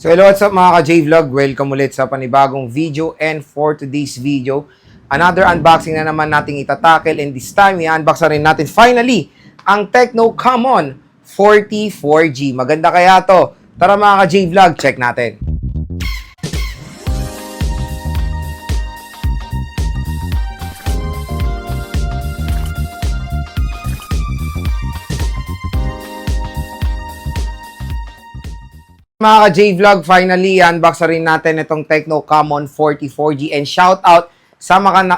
So hello, what's up mga ka-J-Vlog? Welcome ulit sa panibagong video, and for today's video, another unboxing na naman nating itatackle, and this time i-unbox na rin natin finally ang Tecno Camon 40 4G. Maganda kaya to? Tara mga ka-J-Vlog, check natin. Mga ka-J-Vlog, finally, unbox na rin natin itong Tecno Camon 40 4G, and shout out sa mga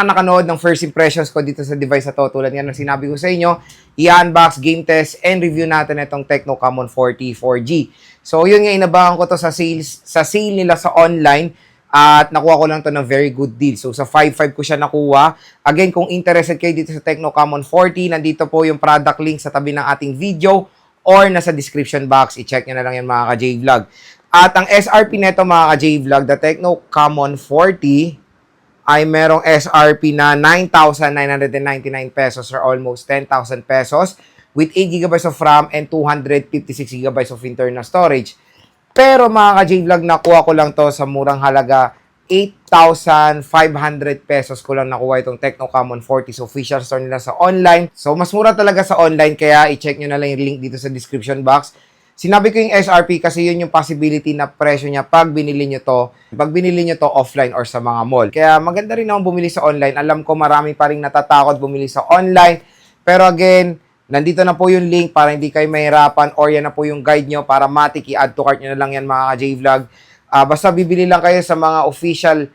nakanood ng first impressions ko dito sa device na to. Tulad nga ng sinabi ko sa inyo, i-unbox, game test, and review natin itong Tecno Camon 40 4G. So yun nga, inabangan ko to sa sale nila sa online, at nakuha ko lang to ng very good deal. So sa 5.5 ko siya nakuha. Again, kung interested kayo dito sa Tecno Camon 40, nandito po yung product link sa tabi ng ating video or nasa description box. I-check nyo na lang yan mga ka-J-Vlog. At ang SRP neto mga ka-J-Vlog, the Tecno Camon 40 ay merong SRP na 9,999 pesos or almost 10,000 pesos with 8 GB of RAM and 256 GB of internal storage. Pero mga ka-J-Vlog, nakuha ko lang to sa murang halaga 8,500 pesos ko lang nakuha itong Tecno Camon 40 sa official store nila sa online. So, mas mura talaga sa online, kaya i-check nyo na lang yung link dito sa description box. Sinabi ko yung SRP kasi yun yung possibility na presyo niya pag binili nyo to offline or sa mga mall. Kaya maganda rin naman bumili sa online. Alam ko marami pa rin natatakot bumili sa online. Pero again, nandito na po yung link para hindi kayo mahirapan, or yan na po yung guide nyo para matik i-add to cart nyo na lang yan mga ka-J-Vlog. Basta bibili lang kayo sa mga official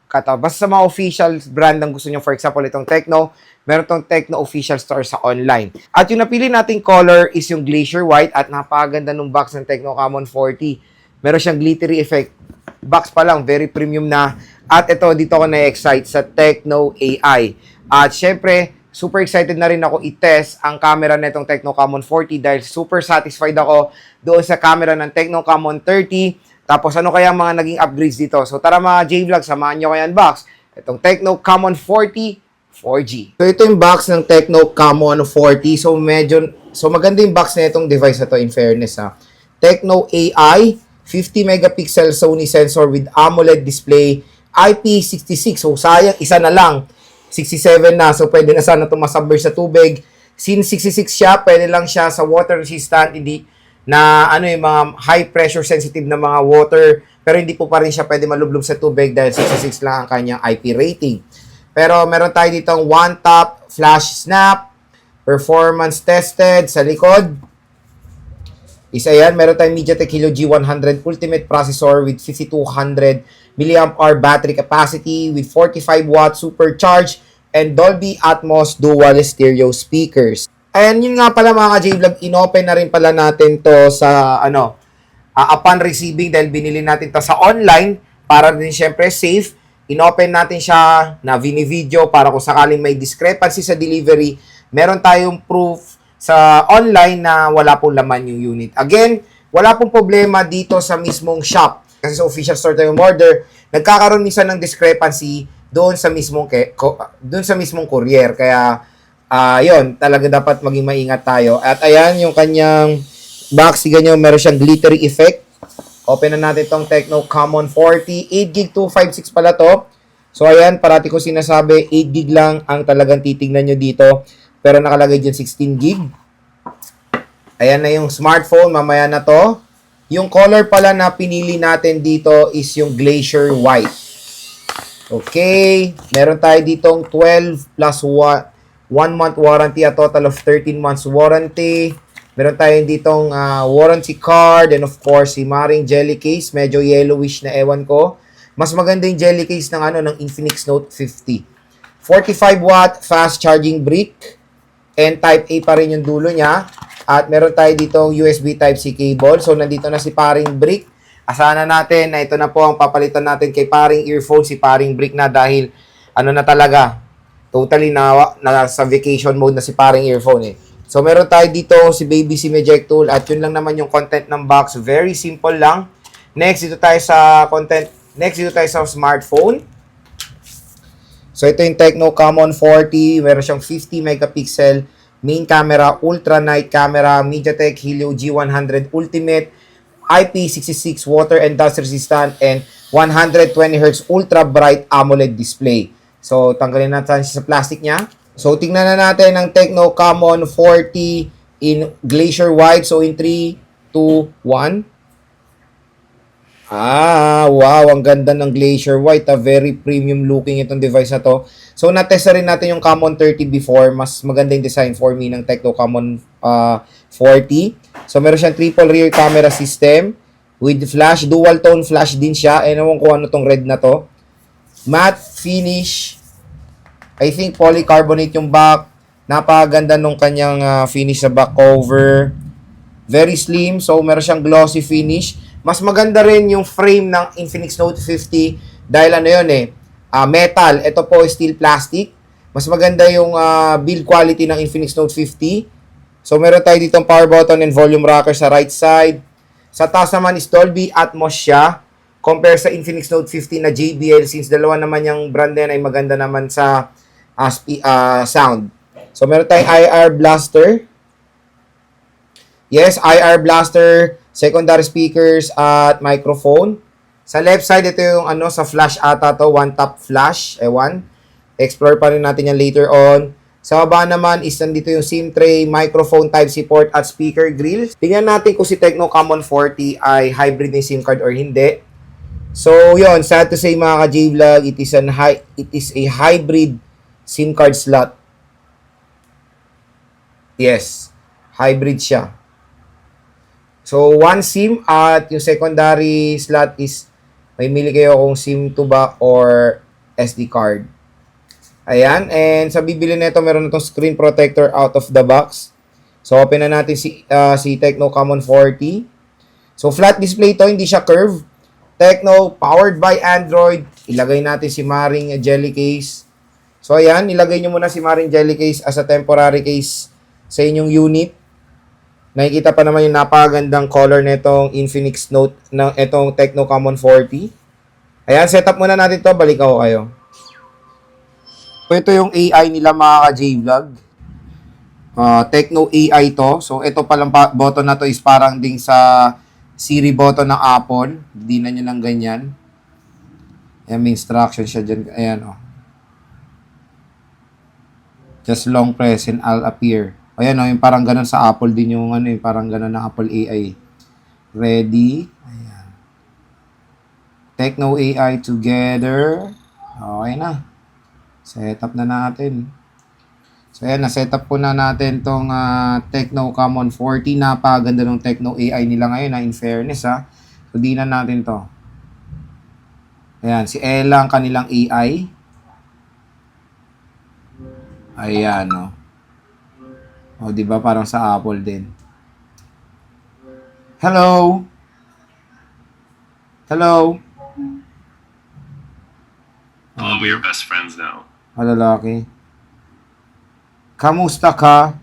basta sa mga official brand ang gusto nyo. For example, itong Tecno, meron itong Tecno official store sa online. At yung napili nating color is yung Glacier White, at napakaganda nung box ng Tecno Camon 40. Meron siyang glittery effect. Box pa lang, very premium na. At ito, dito ako na-excite sa Tecno AI. At syempre, super excited na rin ako i-test ang camera nitong Tecno Camon 40 dahil super satisfied ako doon sa camera ng Tecno Camon 30. Tapos ano kaya mga naging upgrades dito? So tara mga J-Vlog, samahan nyo kaya unbox itong Tecno Camon 40 4G. So ito yung box ng Tecno Camon 40. So maganda yung box na itong device na to, in fairness ha. Tecno AI, 50 megapixel Sony sensor with AMOLED display, IP66. So sayang, isa na lang. 67 na, so pwede na sana itong masubmerge sa tubig. Since 66 siya, pwede lang siya sa water resistant, hindi na yung mga high pressure sensitive na mga water, pero hindi po pa rin siya pwede malublob sa tubig dahil 66 lang ang kanyang IP rating. Pero meron tayo ditong one tap flash snap, performance tested sa likod. Isa yan, meron tayong MediaTek Helio G100 Ultimate processor with 5200 mAh battery capacity with 45 watt supercharge and Dolby Atmos dual stereo speakers. Ayan, yun nga pala mga ka-J-Vlog, inopen na rin pala natin to sa upon receiving, dahil binili natin to sa online para din syempre safe. Inopen natin siya na video para kung sakaling may discrepancy sa delivery, meron tayong proof sa online na wala pong laman yung unit. Again, wala pong problema dito sa mismong shop. Kasi sa official store tayo order, nagkakaroon minsan ng discrepancy doon sa mismong courier. Kaya yun, talaga dapat maging maingat tayo. At ayan, yung kanyang box, tiga nyo, meron siyang glittery effect. Open na natin itong Tecno Camon 40. 8GB 256 pala to. So ayan, parati ko sinasabi, 8GB lang ang talagang titignan nyo dito. Pero nakalagay dyan 16GB. Ayan na yung smartphone, mamaya na to. Yung color pala na pinili natin dito is yung Glacier White. Okay, meron tayo ditong 12 plus 1 month warranty, a total of 13 months warranty. Meron tayong ditong warranty card, and of course, si Maring jelly case. Medyo yellowish na, ewan ko. Mas maganda yung jelly case ng Infinix Note 50. 45 watt fast charging brick, and Type A pa rin yung dulo niya. At meron tayo ditong USB Type-C cable. So, nandito na si paring brick. Asahan natin na ito na po ang papalitan natin kay paring earphone, si paring brick na, dahil na talaga, totally sa vacation mode na si paring earphone eh. So, meron tayo dito si Baby SIM eject tool, at yun lang naman yung content ng box. Very simple lang. Next, dito tayo sa smartphone. So, ito yung Tecno Camon 40. Meron siyang 50 megapixel main camera, ultra night camera, MediaTek Helio G100 Ultimate, IP66 water and dust resistant, and 120Hz ultra bright AMOLED display. So, tanggalin natin siya sa plastic niya. So, tingnan na natin ang Tecno Camon 40 in Glacier White. So, in 3, 2, 1. Wow, ang ganda ng Glacier White. Very premium looking itong device na to. So, natesta rin natin yung Camon 30 before. Mas maganda yung design for me ng Tecno Camon 40. So, meron siyang triple rear camera system with flash. Dual tone flash din siya. Ewan ko ano tong red na to. Matte finish. I think polycarbonate yung back. Napakaganda nung kanyang finish sa back cover. Very slim. So, meron siyang glossy finish. Mas maganda rin yung frame ng Infinix Note 50 dahil ano yun metal. Ito po steel plastic. Mas maganda yung build quality ng Infinix Note 50. So, meron tayo ditong power button and volume rocker sa right side. Sa taas naman is Dolby Atmos siya. Compare sa Infinix Note 50 na JBL since dalawa naman yung brand na yan ay maganda naman sa sound. So, meron tayong IR blaster. Yes, IR blaster, secondary speakers at microphone. Sa left side, ito yung sa flash ata to, one tap flash. Ewan. Explore pa rin natin yan later on. Sa baba naman is nandito yung SIM tray, microphone, Type-C port at speaker grill. Tingnan natin kung si Tecno Camon 40 ay hybrid ng SIM card or hindi. So, yon, sad to say mga ka-J-Vlog, it is a hybrid SIM card slot. Yes, hybrid siya. So, one SIM at yung secondary slot is may mili kayo kung SIM to ba or SD card. Ayan. And sa bibili nito, meron na itong screen protector out of the box. So, open na natin si Tecno Camon 40. So, flat display to, hindi siya curve. Tecno, powered by Android. Ilagay natin si Maring Jelly Case. So, ayan. Ilagay nyo muna si Maring Jelly Case as a temporary case sa inyong unit. Nakikita pa naman yung napakagandang color nitong Infinix Note ng itong Tecno Camon 40. Ayan, setup muna natin to. Balik ako kayo. So, ito yung AI nila mga ka-J-Vlog. Tecno AI to. So, ito palang button na to is parang ding sa Siri button ng Apple. Hindi na nyo lang ganyan. Ayan, may instruction siya dyan. Ayan, oh. Just long press and I'll appear. Ayan, oh, yung parang ganun sa Apple din yung parang ganun ng Apple AI. Ready. Ayan. Tecno AI together. Okay na. Setup na natin. So, ayan, na-setup po na natin tong Tecno Camon 40. Napakaganda ng Tecno AI nila ngayon, in fairness, ha. So, di na natin to. Ayan, si Ella ang kanilang AI. Ayan, oh. O, di ba parang sa Apple din. Hello? Hello? We're best friends now. Lalaki. Kamusta ka?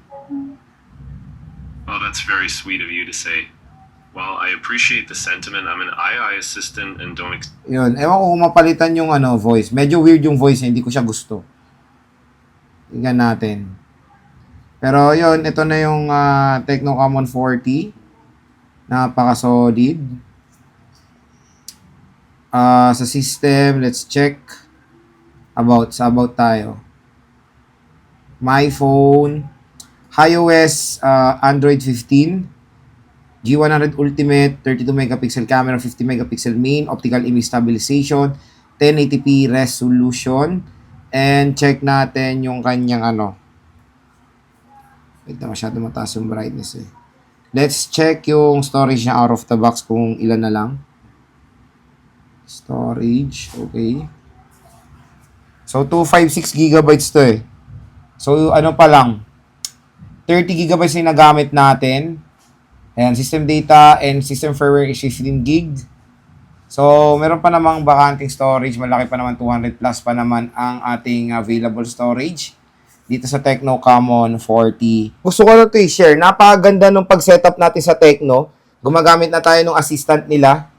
Oh, that's very sweet of you to say. Well, I appreciate the sentiment. I'm an AI assistant and don't... Yun. Ewan ko kung mapalitan yung voice. Medyo weird yung voice niya. Hindi ko siya gusto. Tingnan natin. Pero yun, ito na yung Tecno Camon 40. Napaka-solid. Sa system, let's check. Sa about tayo. My phone. iOS Android 15. G100 Ultimate, 32 megapixel camera, 50 megapixel main, optical image stabilization, 1080p resolution. And check natin yung kanyang wait na, masyado mataas yung brightness eh. Let's check yung storage niya out of the box kung ilan na lang. Storage, okay. So, 256 gigabytes to eh. So, pa lang. 30 gigabytes na yung nagamit natin. Ayan, system data and system firmware is 15 gig. So, meron pa namang bakanting storage. Malaki pa naman, 200 plus pa naman ang ating available storage dito sa Tecno Camon 40. Gusto ko na ito i-share. Napakaganda nung pag-setup natin sa Tecno. Gumagamit na tayo ng assistant nila.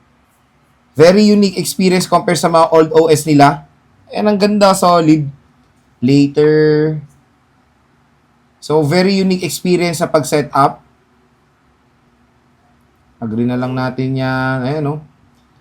Very unique experience compared sa mga old OS nila. Ayan, ang ganda, solid. Later. So, very unique experience sa pag-setup. Agree na lang natin yan. Ayan, oh.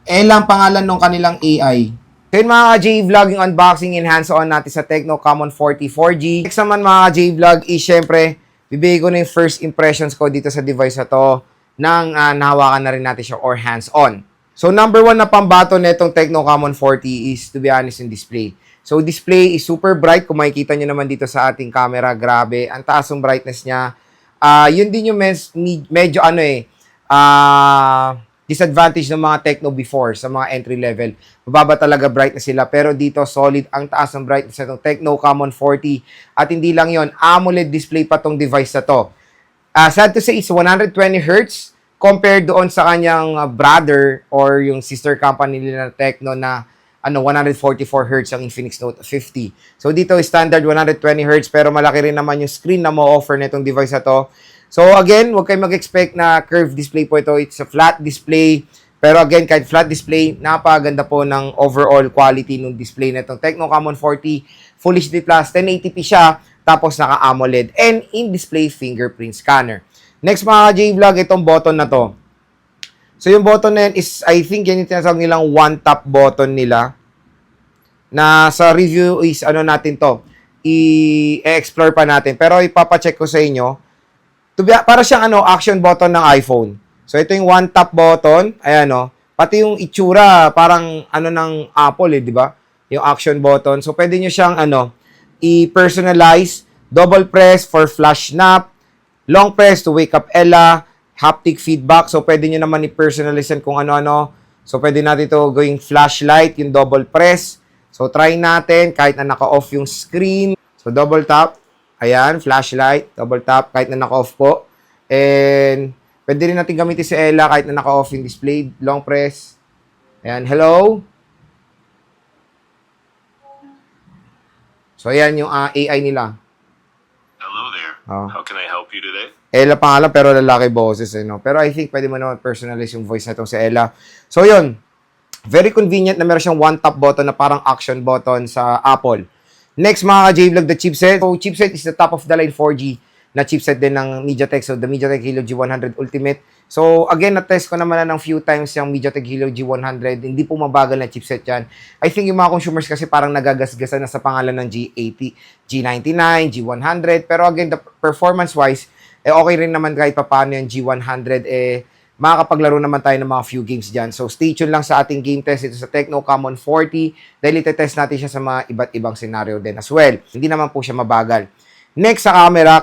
Ella ang pangalan ng kanilang AI. So yun mga ka-J-Vlog, yung unboxing and hands-on natin sa Tecno Common 44G. Next naman mga ka-J-Vlog is syempre, bibigay ko na yung first impressions ko dito sa device na to nang nahawakan na rin natin siya or hands-on. So number one na pambato na itong Tecno Common 40 is, to be honest, yung display. So display is super bright. Kung makikita nyo naman dito sa ating camera, grabe. Ang taas ng brightness niya. Yun din yung medyo disadvantage ng mga Tecno before sa mga entry level. Mababa talaga brightness sila. Pero dito, solid ang taas ng brightness ng Tecno Common 40. At hindi lang yon, AMOLED display pa tong device na to. Sad to say, it's 120 Hz compared doon sa kanyang brother or yung sister company nila na Tecno na 144 Hz ang Infinix Note 50. So dito, standard 120 Hz pero malaki rin naman yung screen na mo-offer na itong device na to. So again, huwag kayong mag-expect na curved display po ito. It's a flat display. Pero again, kahit flat display, napakaganda po ng overall quality ng display na itong Tecno Common 40. Full HD Plus, 1080p siya, tapos naka-AMOLED and in-display fingerprint scanner. Next mga J-Vlog, itong button na to. So yung button na yan is, I think yan yung tinatawag nilang one-tap button nila. Na sa review is, natin to, i-explore pa natin. Pero ipapacheck ko sa inyo, para siyang action button ng iPhone. So ito yung one tap button, ayan pati yung itsura parang ng Apple di ba? Yung action button. So pwede niyo siyang i-personalize, double press for flash nap, long press to wake up Ella, haptic feedback. So pwede niyo naman i-personalize kung ano-ano. So pwede natin ito gawing flashlight, yung double press. So try natin kahit na naka-off yung screen. So double tap. Ayan, flashlight, double tap, kahit na naka-off po. And, pwede rin natin gamitin si Ella kahit na naka-off yung display. Long press. Ayan, hello. So, ayan yung AI nila. Hello there. Oh. How can I help you today? Ella pangalan, pero lalaki boses. Pero I think pwede mo naman personalize yung voice na itong si Ella. So, yun. Very convenient na meron siyang one-tap button na parang action button sa Apple. Next mga ka-J-Vlog, the chipset. So, chipset is the top-of-the-line 4G na chipset din ng MediaTek. So, the MediaTek Helio G100 Ultimate. So, again, na-test ko naman na ng few times yung MediaTek Helio G100. Hindi po mabagal na chipset yan. I think yung mga consumers kasi parang nagagasgasan na sa pangalan ng G80, G99, G100. Pero again, the performance-wise, okay rin naman kahit paano yung G100. Makakapaglaro naman tayo ng mga few games dyan. So, stay tuned lang sa ating game test ito sa Tecno Common 40 dahil itetest natin siya sa mga iba't ibang scenario din as well. Hindi naman po siya mabagal. Next sa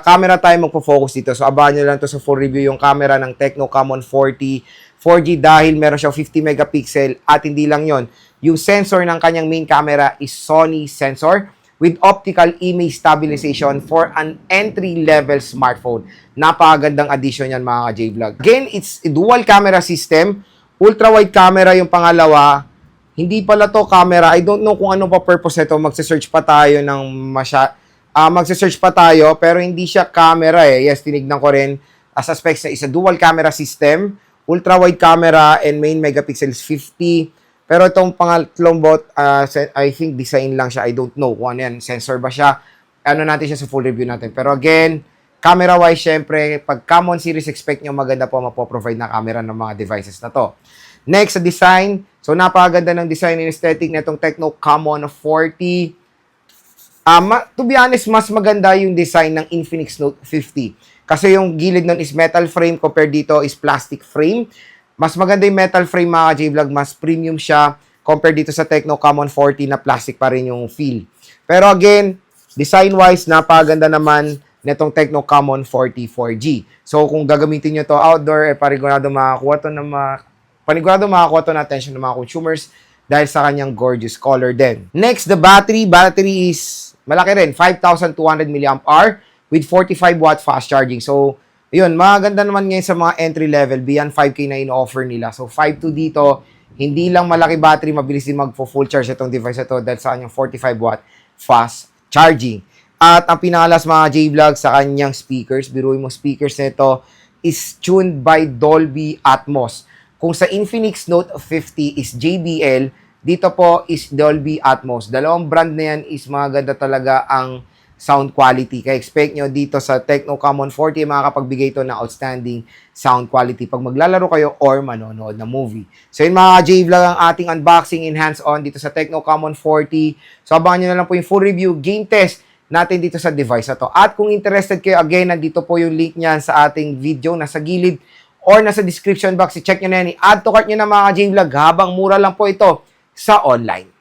camera tayo magpo-focus dito. So, abangan nyo lang to sa full review yung camera ng Tecno Common 40 4G dahil meron siyang 50 megapixel at hindi lang yon. Yung sensor ng kanyang main camera is Sony sensor with optical image stabilization for an entry-level smartphone. Napakagandang addition yan mga ka-J-Vlog. Again, it's a dual camera system. Ultra-wide camera yung pangalawa. Hindi pala to camera. I don't know kung ano pa purpose nito. Magse-search pa tayo magse-search pa tayo pero hindi siya camera Yes, tinignan ko rin. As a specs na isa dual camera system. Ultra-wide camera and main megapixels 50. Pero itong pangatlong I think design lang siya. I don't know kung ano yan. Sensor ba siya? Natin siya sa full review natin. Pero again, camera-wise, syempre, pag Common series, expect nyo maganda po mapoprovide na camera ng mga devices na to. Next, sa design. So, napakaganda ng design and aesthetic na itong Tecno Common 40. To be honest, mas maganda yung design ng Infinix Note 50. Kasi yung gilid nun is metal frame compared dito is plastic frame. Mas maganda yung metal frame mga J-Vlog, mas premium siya compared dito sa Tecno Common 40 na plastic pa rin yung feel. Pero again, design-wise, napaganda naman netong Tecno Common 40 4G. So kung gagamitin nyo to outdoor, panigurado makakuha to ng attention ng mga consumers dahil sa kanyang gorgeous color din. Next, the battery. Battery is malaki rin, 5,200 mAh with 45 watt fast charging. So, yun, maganda naman ngayon sa mga entry level, beyond 5K na in-offer nila. So, 5.2 dito, hindi lang malaki battery, mabilis din mag-full charge itong device ito dahil sa kanyang 45 watt fast charging. At ang pinakalas mga J-Vlog sa kanyang speakers, biruin mo speakers nito, is tuned by Dolby Atmos. Kung sa Infinix Note 50 is JBL, dito po is Dolby Atmos. Dalawang brand na yan is maganda talaga ang sound quality. Kaya expect nyo dito sa Tecno Common 40 makakapagbigay ito ng outstanding sound quality pag maglalaro kayo or manonood ng movie. So yun mga J-Vlog ang ating unboxing in hands-on dito sa Tecno Common 40. So abangan nyo na lang po yung full review, game test natin dito sa device na to. At kung interested kayo, again, nandito po yung link niyan sa ating video, nasa gilid or nasa description box. I-check nyo na yan. I-add to cart nyo na mga J-Vlog habang mura lang po ito sa online.